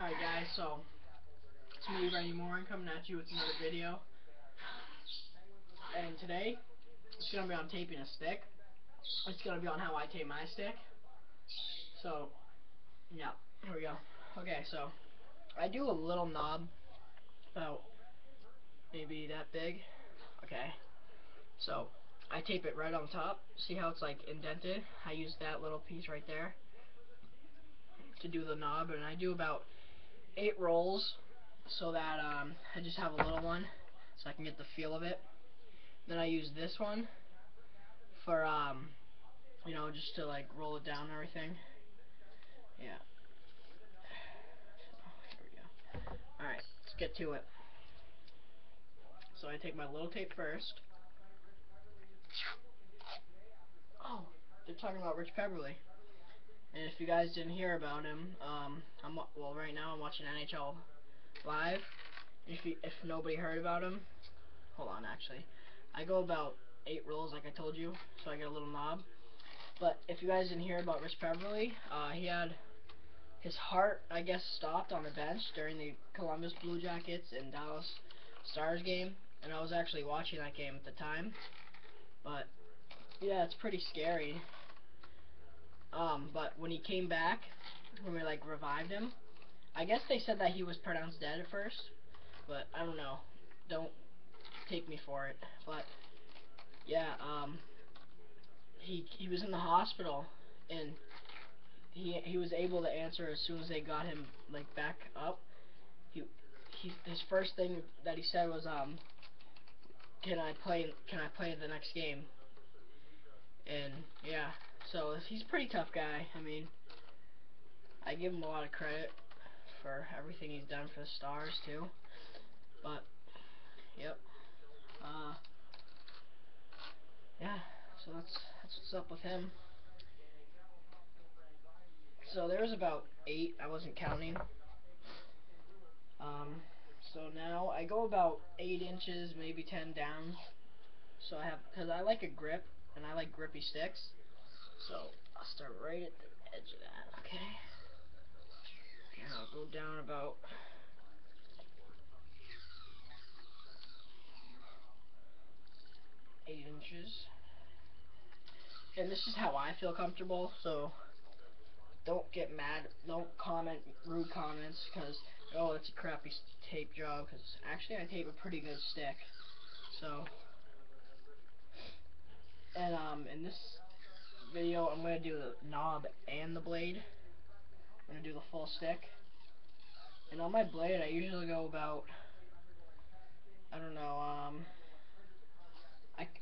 Alright guys, so it's me, Randy Morin, coming at you with another video. And today, it's going to be on taping a stick. It's going to be on how I tape my stick. So, yeah, here we go. Okay, so, I do a little knob, about maybe that big. Okay, so, I tape it right on top. See how it's like indented? I use that little piece right there to do the knob, and I do about 8 rolls so that I just have a little one so I can get the feel of it. Then I use this one for you know, just to like roll it down and everything. Yeah. So, here we go. Alright, let's get to it. So I take my little tape first. Oh, they're talking about Rich Peverley. And if you guys didn't hear about him, well, right now I'm watching NHL Live. If nobody heard about him, hold on, actually. I go about 8 rolls like I told you, so I get a little knob. But if you guys didn't hear about Rich Peverley, he had his heart, I guess, stopped on the bench during the Columbus Blue Jackets and Dallas Stars game, and I was actually watching that game at the time. But yeah, it's pretty scary. But when he came back, when we like revived him, I guess they said that he was pronounced dead at first, but I don't know. Don't take me for it. But yeah, he was in the hospital, and he was able to answer as soon as they got him like back up. His first thing that he said was can I play the next game? And yeah, so he's a pretty tough guy. I mean, I give him a lot of credit for everything he's done for the Stars too. But yep. Yeah, so that's what's up with him. So there was about 8, I wasn't counting. So now I go about 8 inches, maybe 10 down. So I have, because I like a grip, and I like grippy sticks. So I'll start right at the edge of that, okay? And I'll go down about 8 inches. And this is how I feel comfortable, so don't get mad, don't comment rude comments, because, oh, it's a crappy tape job, because actually I tape a pretty good stick. So, and in this video, I'm going to do the knob and the blade. I'm going to do the full stick. And on my blade, I usually go about, I don't know,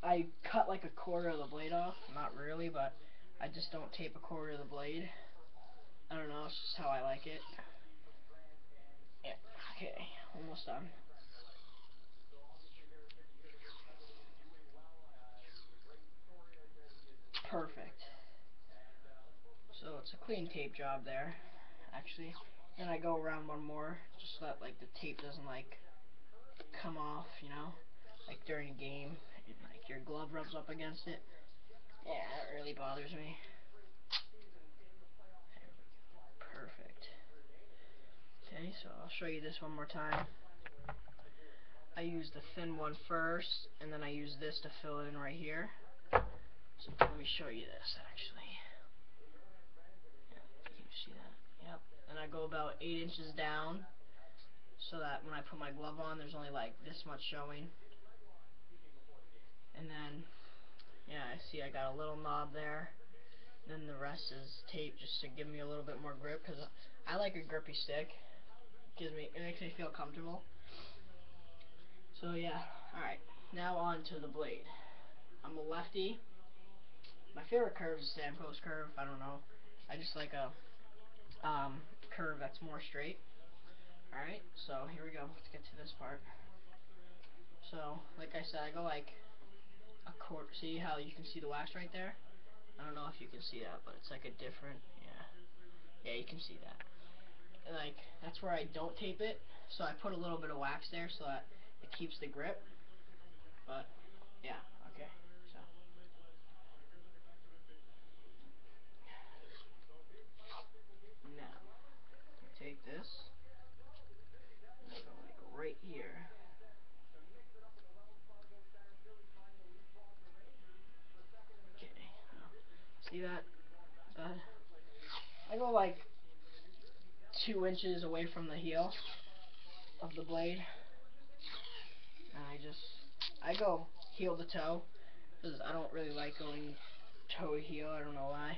I cut like a quarter of the blade off. Not really, but I just don't tape a quarter of the blade. I don't know, it's just how I like it. Yeah, okay, almost done. Perfect. So it's a clean tape job there, actually. And I go around one more, just so that like the tape doesn't like come off, you know, like during a game, and like your glove rubs up against it. Yeah, that really bothers me. Perfect. Okay, so I'll show you this one more time. I use the thin one first, and then I use this to fill in right here. So let me show you this, actually. Yeah, can you see that? Yep. And I go about 8 inches down, so that when I put my glove on, there's only like this much showing. And then, yeah, I see I got a little knob there. Then the rest is tape, just to give me a little bit more grip, because I like a grippy stick. It makes me feel comfortable. So yeah, alright. Now on to the blade. I'm a lefty. My favorite curve is Stamkos curve. I don't know. I just like a curve that's more straight. Alright, so here we go. Let's get to this part. So, like I said, I go like a quarter. See how you can see the wax right there? I don't know if you can see that, but it's like a different, yeah, you can see that. And like, that's where I don't tape it, so I put a little bit of wax there so that it keeps the grip. But, yeah, okay, so. Now, take this. that? Good. I go like 2 inches away from the heel of the blade, and I go heel to toe, because I don't really like going toe to heel. I don't know why.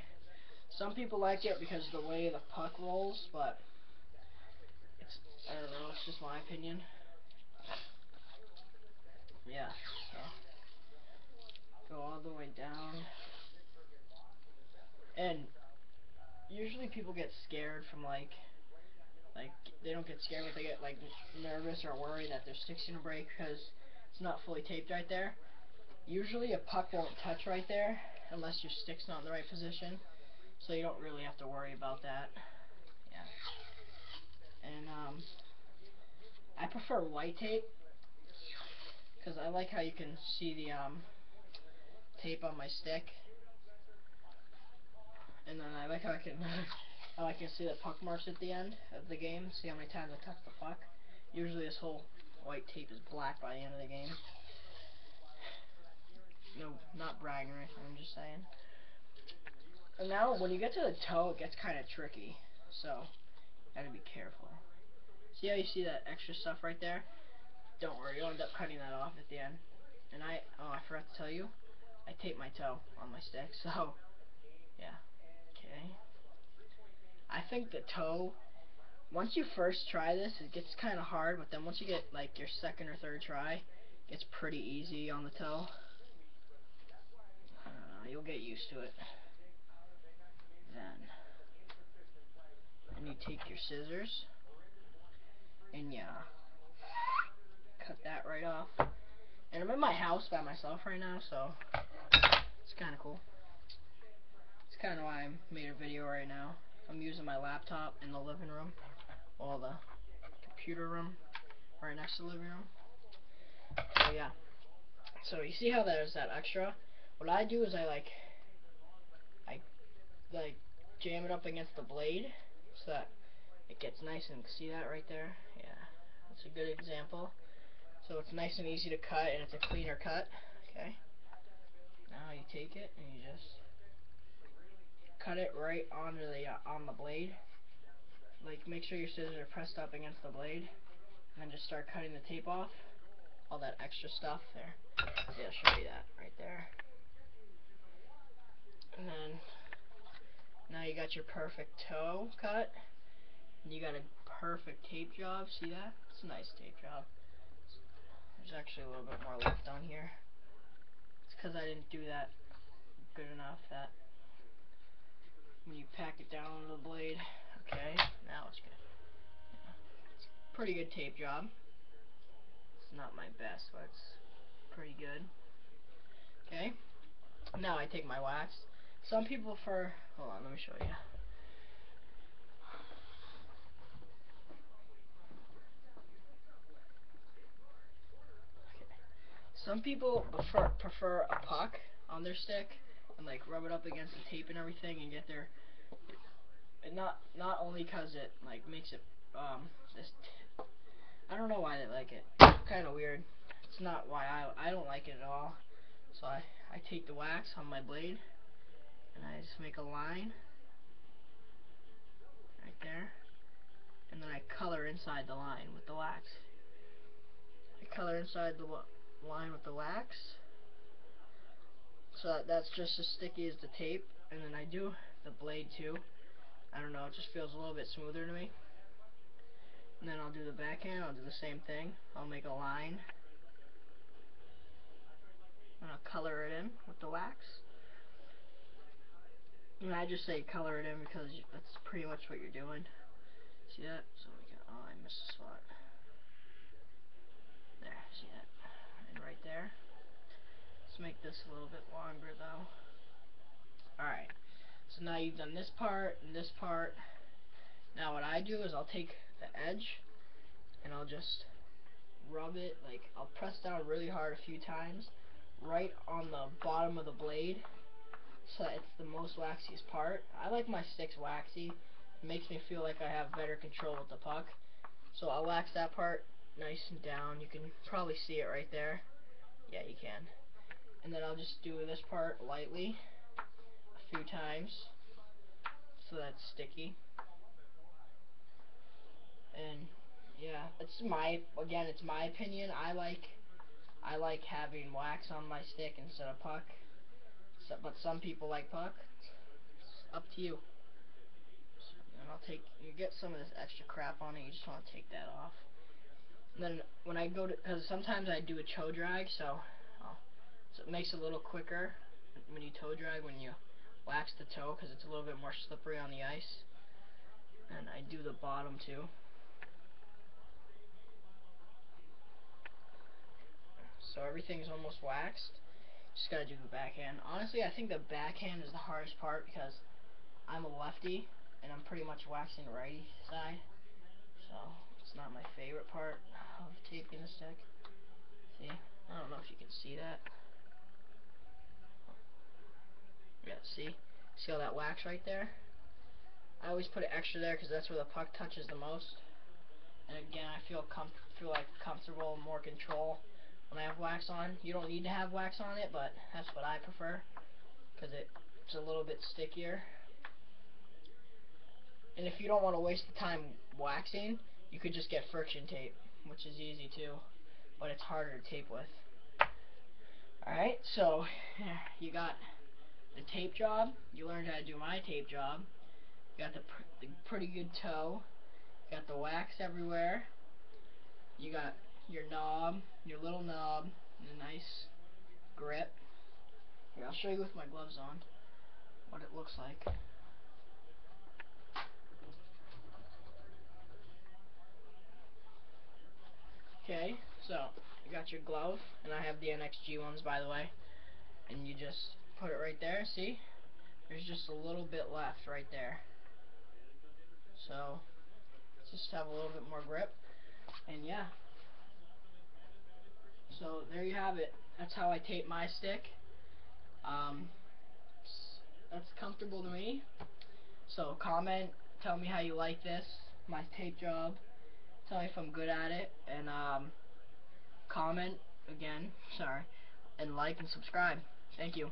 Some people like it because of the way the puck rolls, but I don't know, it's just my opinion. Yeah, so go all the way down. And usually people get scared from like they don't get scared, but they get like nervous or worried that their stick's gonna break because it's not fully taped right there. Usually a puck won't touch right there unless your stick's not in the right position, so you don't really have to worry about that. Yeah. And I prefer white tape because I like how you can see the tape on my stick, and then I like how I can how I can see the puck marks at the end of the game. See how many times I touch the puck. Usually this whole white tape is black by the end of the game. No, not bragging or anything, I'm just saying. And now, when you get to the toe, it gets kind of tricky, so gotta be careful. See how you see that extra stuff right there? Don't worry, you'll end up cutting that off at the end. And I forgot to tell you, I tape my toe on my stick, so, yeah. Okay. I think the toe, once you first try this, it gets kind of hard, but then once you get, like, your second or third try, it gets pretty easy on the toe. You'll get used to it. Then you take your scissors, and cut that right off. And I'm in my house by myself right now, so it's kind of cool. It's kind of why I made a video right now. I'm using my laptop in the living room, while the computer room right next to the living room. So yeah. So you see how there's that extra? What I do is I jam it up against the blade so that it gets nice, and see that right there? Yeah, that's a good example. So it's nice and easy to cut, and it's a cleaner cut. Okay. Now you take it and you just cut it right onto the on the blade. Like, make sure your scissors are pressed up against the blade, and then just start cutting the tape off. All that extra stuff there. See, I'll show you that right there. And then now you got your perfect toe cut, and you got a perfect tape job. See that? It's a nice tape job. There's actually a little bit more left on here. It's because I didn't do that good enough. That when you pack it down on the blade. Okay, now it's good. Yeah. It's a pretty good tape job. It's not my best, but it's pretty good. Okay, now I take my wax. Some people prefer, hold on, let me show you. Some people prefer a puck on their stick and like rub it up against the tape and everything and get their, and not only cause it like makes it this I don't know why they like it. It's kind of weird. It's not why I don't like it at all. So I take the wax on my blade and I just make a line right there, and then I color inside the line with the wax. I color inside the line with the wax, so that's just as sticky as the tape. And then I do the blade too. I don't know, it just feels a little bit smoother to me. And then I'll do the backhand, I'll do the same thing. I'll make a line, and I'll color it in with the wax. And I just say color it in because that's pretty much what you're doing. See that? So we got, oh, I missed a spot. There, see that? And right there. Let's make this a little bit longer though. Alright, so now you've done this part and this part. Now what I do is I'll take the edge and I'll just rub it, like I'll press down really hard a few times right on the bottom of the blade, so that it's the most waxiest part. I like my sticks waxy. It makes me feel like I have better control with the puck. So I'll wax that part nice and down. You can probably see it right there. Yeah, you can. And then I'll just do this part lightly, a a few times so that's sticky. And yeah, it's my opinion. I like having wax on my stick instead of puck. So, but some people like puck. It's up to you. And you get some of this extra crap on it. You just want to take that off. And then when I go to, because sometimes I do a toe drag, so it makes it a little quicker when you toe drag, when you wax the toe, because it's a little bit more slippery on the ice. And I do the bottom too. So everything's almost waxed. Just gotta do the backhand. Honestly, I think the backhand is the hardest part because I'm a lefty and I'm pretty much waxing the righty side. So it's not my favorite part of taping the stick. See? I don't know if you can see that. Yeah, see? See all that wax right there? I always put it extra there because that's where the puck touches the most. And again, I feel like comfortable, more control when I have wax on. You don't need to have wax on it, but that's what I prefer because it's a little bit stickier. And if you don't want to waste the time waxing, you could just get friction tape, which is easy too, but it's harder to tape with. Alright, so you got the tape job. You learned how to do my tape job. You got the pretty good toe. You got the wax everywhere. You got your knob, your little knob, and a nice grip. Here, I'll show you with my gloves on what it looks like. Okay, so you got your glove, and I have the NXG ones, by the way, and you just put it right there. See, there's just a little bit left right there, so just have a little bit more grip. And yeah, so there you have it. That's how I tape my stick. That's comfortable to me. So comment, tell me how you like this, my tape job. Tell me if I'm good at it, and comment again, sorry, and like and subscribe. Thank you.